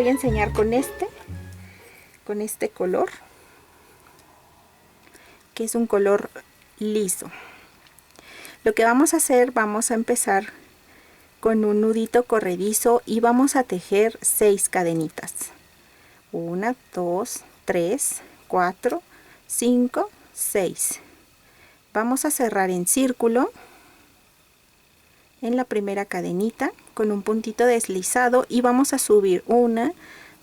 voy a enseñar con este color, que es un color liso. Lo que vamos a hacer, vamos a empezar con un nudito corredizo y vamos a tejer 6 cadenitas. 1, 2, 3, 4, 5, 6. Vamos a cerrar en círculo en la primera cadenita con un puntito deslizado y vamos a subir 1,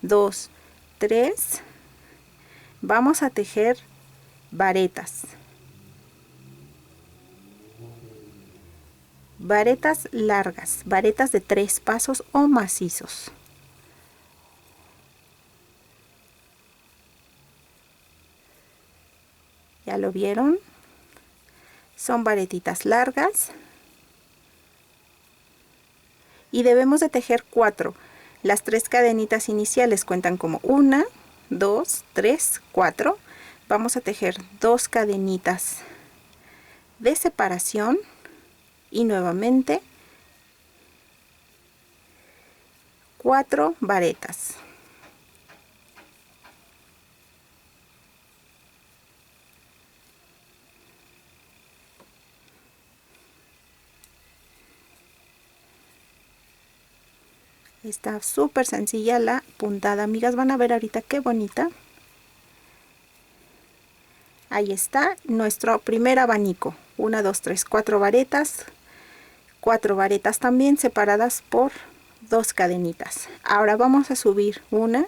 2, 3. Vamos a tejer varetas. Varetas largas, varetas de 3 pasos o macizos. ¿Ya lo vieron? Son varetitas largas. Y debemos de tejer 4. Las 3 cadenitas iniciales cuentan como 1, 2, 3, 4. Vamos a tejer 2 cadenitas de separación y nuevamente 4 varetas. Está súper sencilla la puntada, amigas. Van a ver ahorita qué bonita. Ahí está nuestro primer abanico. 1, 2, 3, 4 varetas. 4 varetas también separadas por 2 cadenitas. Ahora vamos a subir 1,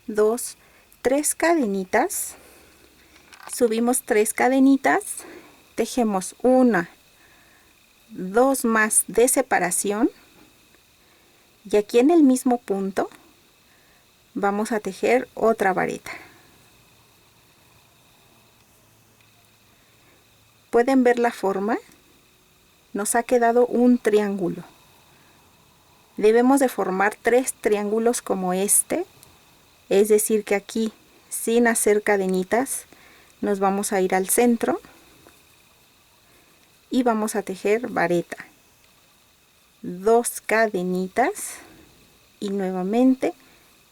2, 3 cadenitas. Subimos 3 cadenitas. Tejemos 1, 2 más de separación. Y aquí en el mismo punto vamos a tejer otra vareta. ¿Pueden ver la forma? Nos ha quedado un triángulo. Debemos de formar 3 triángulos como este. Es decir que aquí, sin hacer cadenitas, nos vamos a ir al centro y vamos a tejer vareta. 2 cadenitas y nuevamente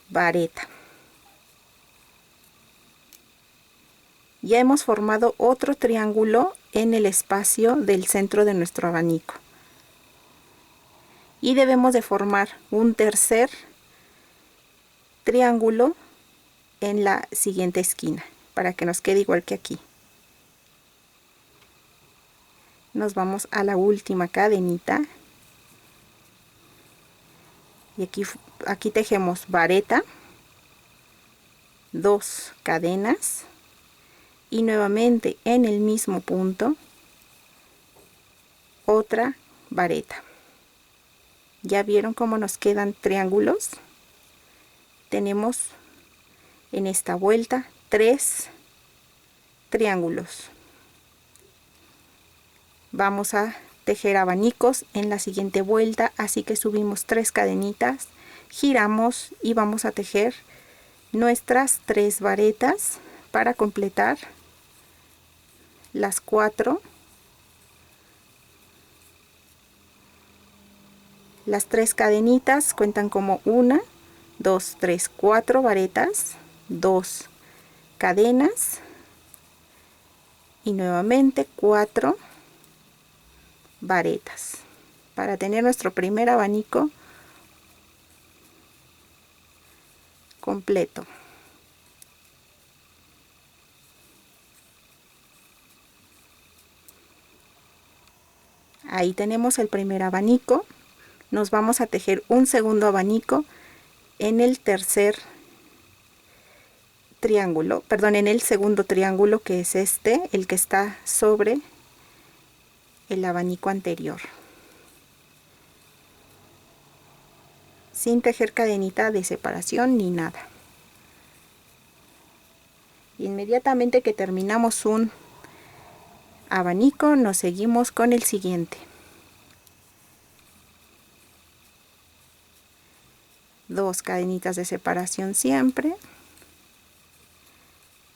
vareta. Ya hemos formado otro triángulo en el espacio del centro de nuestro abanico. Y debemos de formar un tercer triángulo en la siguiente esquina para que nos quede igual que aquí. Nos vamos a la última cadenita. Y aquí tejemos vareta, 2 cadenas y nuevamente en el mismo punto otra vareta. ¿Ya vieron cómo nos quedan triángulos? Tenemos en esta vuelta 3 triángulos. Vamos a tejer abanicos en la siguiente vuelta, así que subimos 3 cadenitas, giramos y vamos a tejer nuestras 3 varetas para completar las 4. Las 3 cadenitas cuentan como 1, 2, 3, 4 varetas, 2 cadenas y nuevamente 4 varetas para tener nuestro primer abanico completo. Ahí tenemos el primer abanico. Nos vamos a tejer un segundo abanico en el tercer triángulo, perdón, en el segundo triángulo, que es este, el que está sobre el abanico anterior, sin tejer cadenita de separación ni nada. Inmediatamente que terminamos un abanico, nos seguimos con el siguiente. 2 cadenitas de separación siempre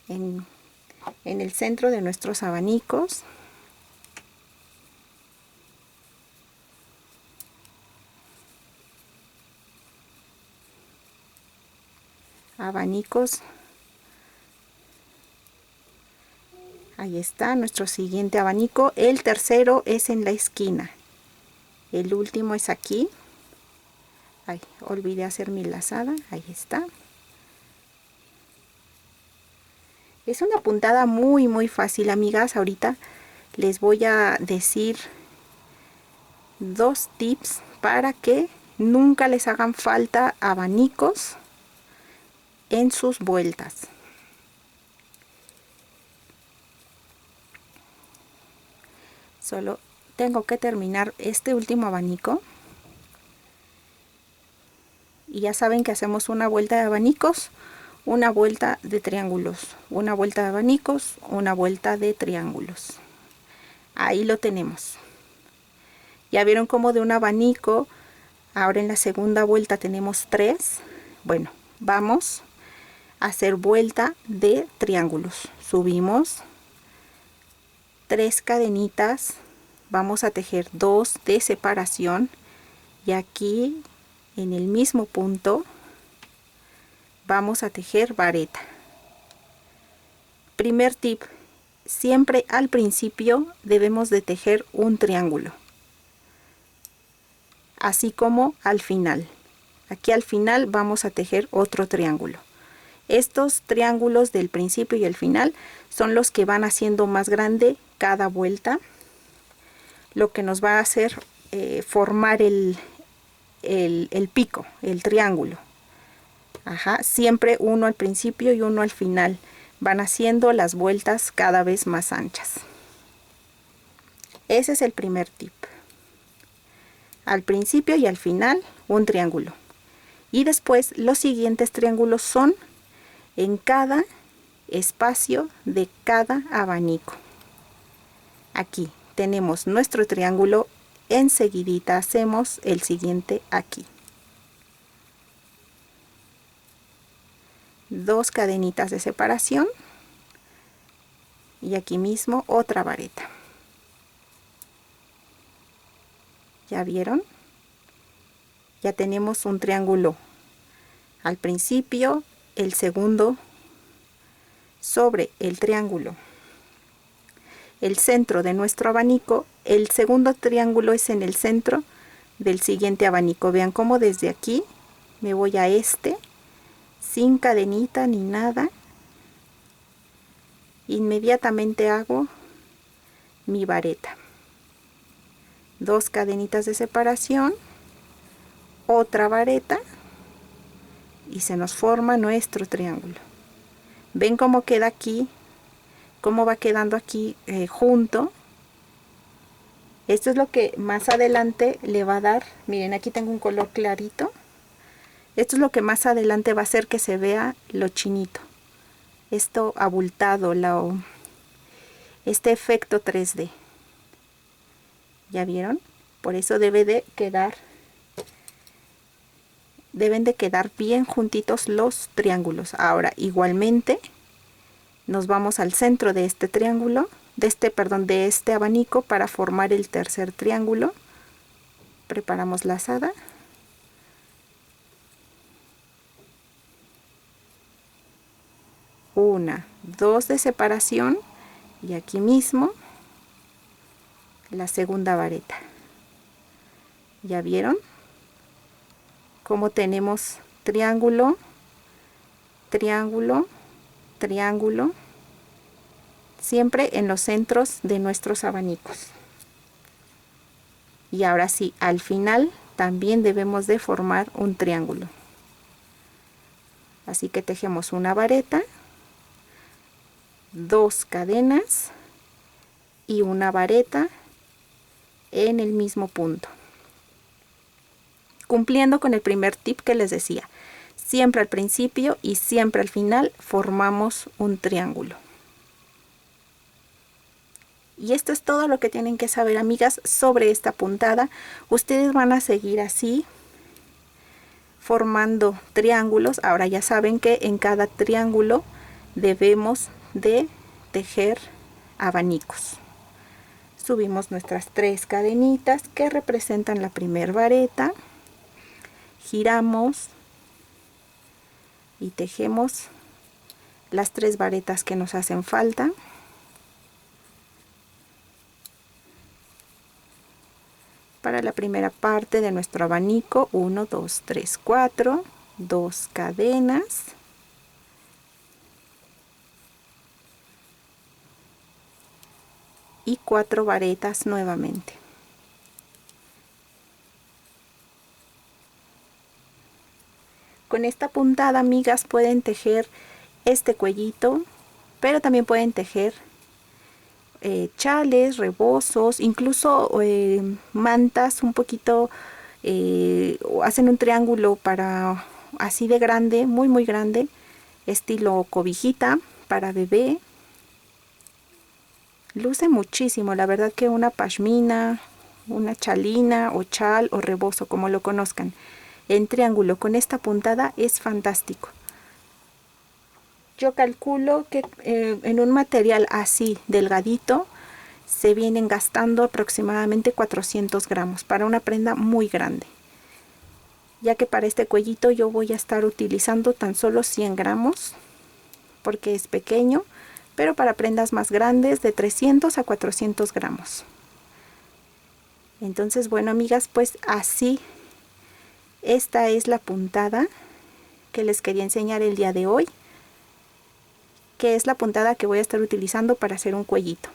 en el centro de nuestros abanicos. abanicos. Ahí está nuestro siguiente abanico. El tercero es en la esquina. El último es aquí. Ay, olvidé hacer mi lazada. Ahí está. Es una puntada muy fácil, amigas. Ahorita les voy a decir 2 tips para que nunca les hagan falta abanicos en sus vueltas. Solo tengo que terminar este último abanico. Y ya saben que hacemos una vuelta de abanicos, una vuelta de triángulos, una vuelta de abanicos, una vuelta de triángulos. Ahí lo tenemos. Ya vieron cómo de un abanico, ahora en la segunda vuelta tenemos 3. Bueno, vamos a hacer vuelta de triángulos. Subimos 3 cadenitas, vamos a tejer 2 de separación y aquí en el mismo punto vamos a tejer vareta. Primer tip, siempre al principio debemos de tejer un triángulo, así como al final. Aquí al final vamos a tejer otro triángulo. Estos triángulos del principio y el final son los que van haciendo más grande cada vuelta, lo que nos va a hacer formar el pico, el triángulo. Ajá, siempre uno al principio y uno al final. Van haciendo las vueltas cada vez más anchas. Ese es el primer tip. Al principio y al final un triángulo. Y después los siguientes triángulos son en cada espacio de cada abanico. Aquí tenemos nuestro triángulo, enseguidita hacemos el siguiente aquí. 2 cadenitas de separación y aquí mismo otra vareta. ¿Ya vieron? Ya tenemos un triángulo al principio, el segundo sobre el triángulo, el centro de nuestro abanico. El segundo triángulo es en el centro del siguiente abanico. Vean cómo desde aquí me voy a este sin cadenita ni nada. Inmediatamente hago mi vareta. 2 cadenitas de separación, otra vareta y se nos forma nuestro triángulo. Ven cómo queda aquí, cómo va quedando aquí junto. Esto es lo que más adelante le va a dar. Miren, aquí tengo un color clarito. Esto es lo que más adelante va a hacer que se vea lo chinito, esto abultado, este efecto 3D. ¿Ya vieron? Por eso deben de quedar bien juntitos los triángulos. Ahora igualmente nos vamos al centro de este triángulo, de este abanico, para formar el tercer triángulo. Preparamos lazada. Una, 2 de separación y aquí mismo la segunda vareta. ¿Ya vieron cómo tenemos triángulo, triángulo, triángulo, siempre en los centros de nuestros abanicos? Y ahora sí, al final también debemos de formar un triángulo. Así que tejemos una vareta, 2 cadenas y una vareta en el mismo punto, cumpliendo con el primer tip que les decía. Siempre al principio y siempre al final formamos un triángulo. Y esto es todo lo que tienen que saber, amigas, sobre esta puntada. Ustedes van a seguir así formando triángulos. Ahora ya saben que en cada triángulo debemos de tejer abanicos. Subimos nuestras 3 cadenitas que representan la primera vareta, giramos y tejemos las 3 varetas que nos hacen falta. Para la primera parte de nuestro abanico, 1, 2, 3, 4, 2 cadenas. Y 4 varetas nuevamente. Con esta puntada, amigas, pueden tejer este cuellito, pero también pueden tejer chales, rebozos, incluso mantas un poquito, hacen un triángulo para así de grande, muy grande, estilo cobijita para bebé. Luce muchísimo, la verdad que una pashmina, una chalina o chal o rebozo, como lo conozcan, en triángulo con esta puntada es fantástico. Yo calculo que en un material así delgadito se vienen gastando aproximadamente 400 gramos para una prenda muy grande, ya que para este cuellito yo voy a estar utilizando tan solo 100 gramos porque es pequeño, pero para prendas más grandes de 300 a 400 gramos. Entonces, bueno, amigas, pues así, esta es la puntada que les quería enseñar el día de hoy, que es la puntada que voy a estar utilizando para hacer un cuellito.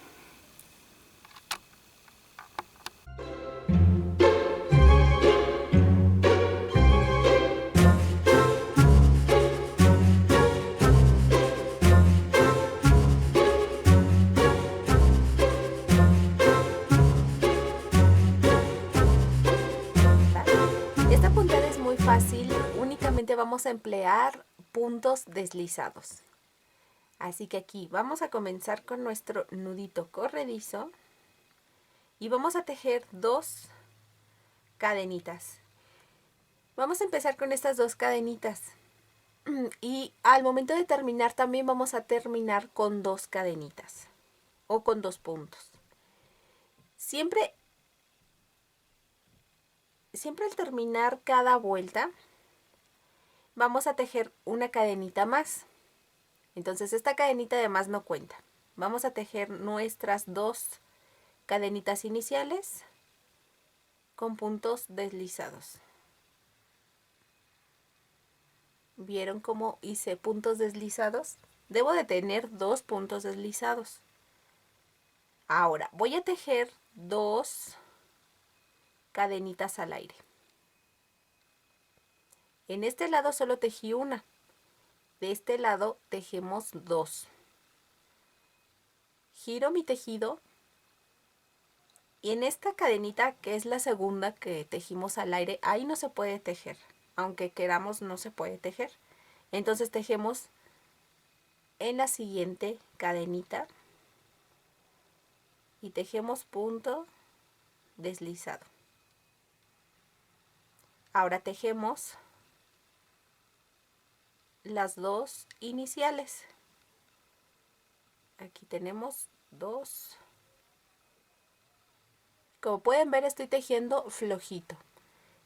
Esta puntada es muy fácil, únicamente vamos a emplear puntos deslizados. Así que aquí vamos a comenzar con nuestro nudito corredizo y vamos a tejer 2 cadenitas. Vamos a empezar con estas 2 cadenitas y al momento de terminar también vamos a terminar con 2 cadenitas o con 2 puntos. Siempre al terminar cada vuelta vamos a tejer una cadenita más. Entonces esta cadenita además no cuenta. Vamos a tejer nuestras 2 cadenitas iniciales con puntos deslizados. ¿Vieron cómo hice puntos deslizados? Debo de tener 2 puntos deslizados. Ahora voy a tejer 2 cadenitas al aire. En este lado solo tejí una. De este lado tejemos 2. Giro mi tejido y en esta cadenita, que es la segunda que tejimos al aire, ahí no se puede tejer. Aunque queramos, no se puede tejer. Entonces tejemos en la siguiente cadenita y tejemos punto deslizado. Ahora tejemos las 2 iniciales. Aquí tenemos 2. Como pueden ver, estoy tejiendo flojito.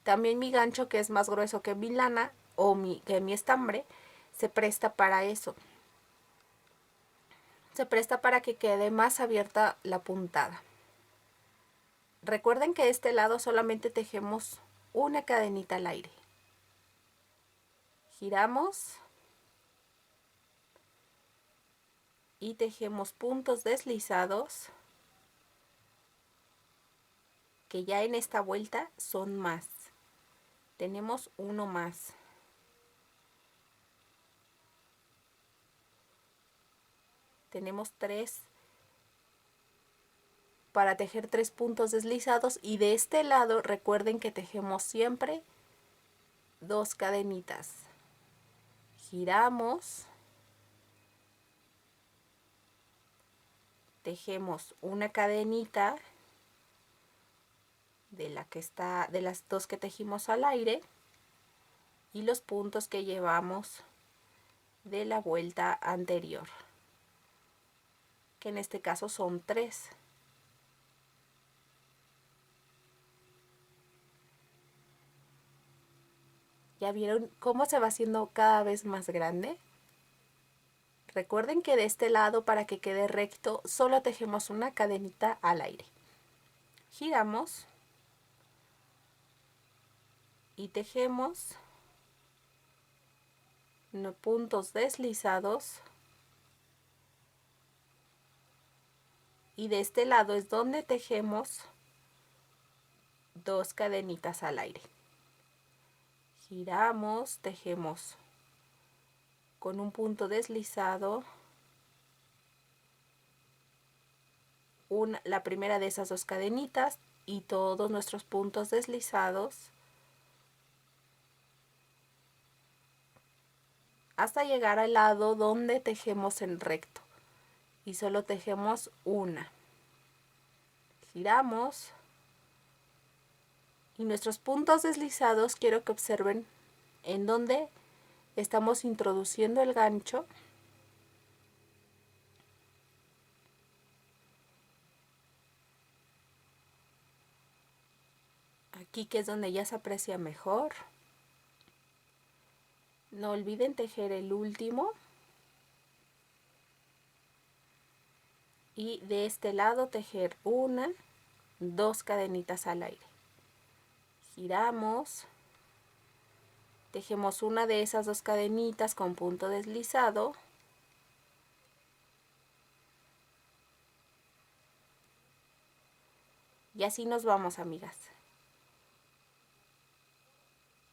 También mi gancho, que es más grueso que mi lana o que mi estambre, se presta para eso. Se presta para que quede más abierta la puntada. Recuerden que de este lado solamente tejemos una cadenita al aire. Giramos y tejemos puntos deslizados, que ya en esta vuelta son más. Tenemos uno más. Tenemos 3 para tejer 3 puntos deslizados, y de este lado recuerden que tejemos siempre 2 cadenitas. Giramos, tejemos una cadenita de las 2 que tejimos al aire y los puntos que llevamos de la vuelta anterior, que en este caso son 3. ¿Ya vieron cómo se va haciendo cada vez más grande? Recuerden que de este lado, para que quede recto, solo tejemos una cadenita al aire. Giramos y tejemos puntos deslizados. Y de este lado es donde tejemos 2 cadenitas al aire. Giramos, tejemos con un punto deslizado la primera de esas 2 cadenitas y todos nuestros puntos deslizados hasta llegar al lado donde tejemos en recto y solo tejemos una. Giramos y nuestros puntos deslizados quiero que observen en donde estamos introduciendo el gancho. Aquí, que es donde ya se aprecia mejor. No olviden tejer el último. Y de este lado tejer 1, 2 cadenitas al aire. Giramos. Tejemos una de esas 2 cadenitas con punto deslizado. Y así nos vamos, amigas.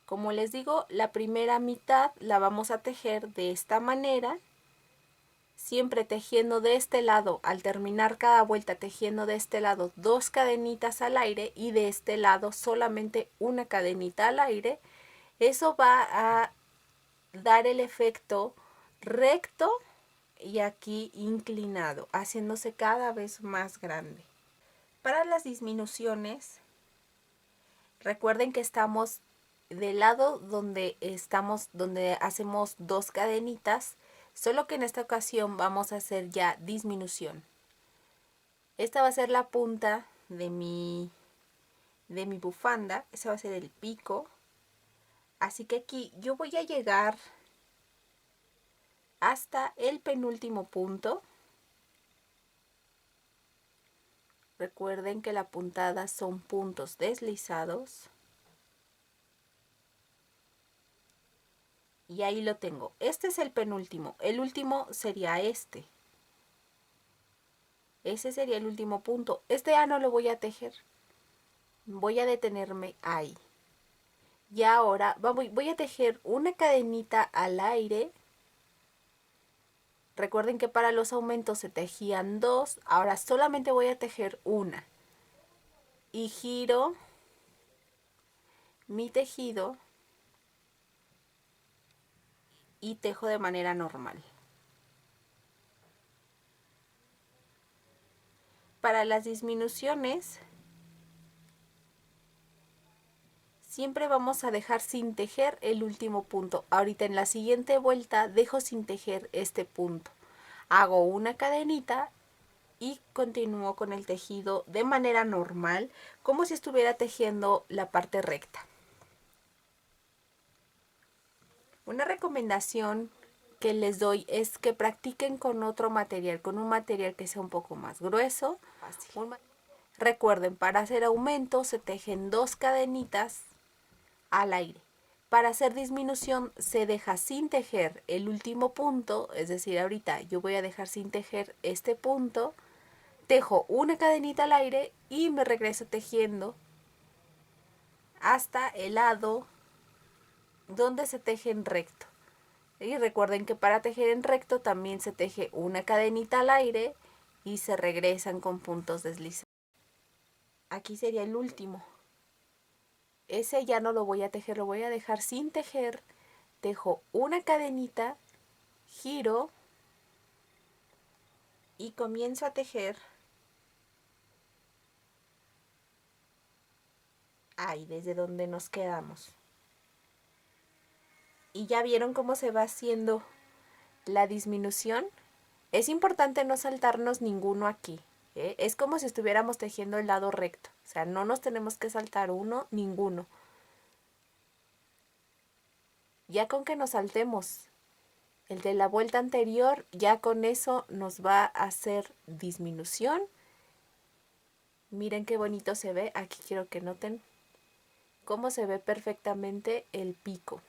Como les digo, la primera mitad la vamos a tejer de esta manera, siempre tejiendo de este lado, al terminar cada vuelta tejiendo de este lado 2 cadenitas al aire y de este lado solamente una cadenita al aire. Eso va a dar el efecto recto y aquí inclinado, haciéndose cada vez más grande. Para las disminuciones, recuerden que estamos del lado donde hacemos 2 cadenitas, solo que en esta ocasión vamos a hacer ya disminución. Esta va a ser la punta de mi bufanda, ese va a ser el pico. Así que aquí yo voy a llegar hasta el penúltimo punto. Recuerden que la puntada son puntos deslizados. Y ahí lo tengo. Este es el penúltimo. El último sería este. Ese sería el último punto. Este ya no lo voy a tejer. Voy a detenerme ahí. Y ahora voy a tejer una cadenita al aire. Recuerden que para los aumentos se tejían 2. Ahora solamente voy a tejer una. Y giro mi tejido. Y tejo de manera normal. Para las disminuciones, siempre vamos a dejar sin tejer el último punto. Ahorita en la siguiente vuelta dejo sin tejer este punto. Hago una cadenita y continúo con el tejido de manera normal, como si estuviera tejiendo la parte recta. Una recomendación que les doy es que practiquen con otro material, con un material que sea un poco más grueso. Recuerden, para hacer aumento se tejen 2 cadenitas al aire. Para hacer disminución se deja sin tejer el último punto, es decir, ahorita yo voy a dejar sin tejer este punto, tejo una cadenita al aire y me regreso tejiendo hasta el lado donde se teje en recto. Y recuerden que para tejer en recto también se teje una cadenita al aire y se regresan con puntos deslizados. Aquí sería el último. Ese ya no lo voy a tejer, lo voy a dejar sin tejer. Tejo una cadenita, giro y comienzo a tejer ahí desde donde nos quedamos. Y ya vieron cómo se va haciendo la disminución. Es importante no saltarnos ninguno aquí, ¿eh? Es como si estuviéramos tejiendo el lado recto, o sea, no nos tenemos que saltar ninguno. Ya con que nos saltemos el de la vuelta anterior, ya con eso nos va a hacer disminución. Miren qué bonito se ve. Aquí quiero que noten cómo se ve perfectamente el pico.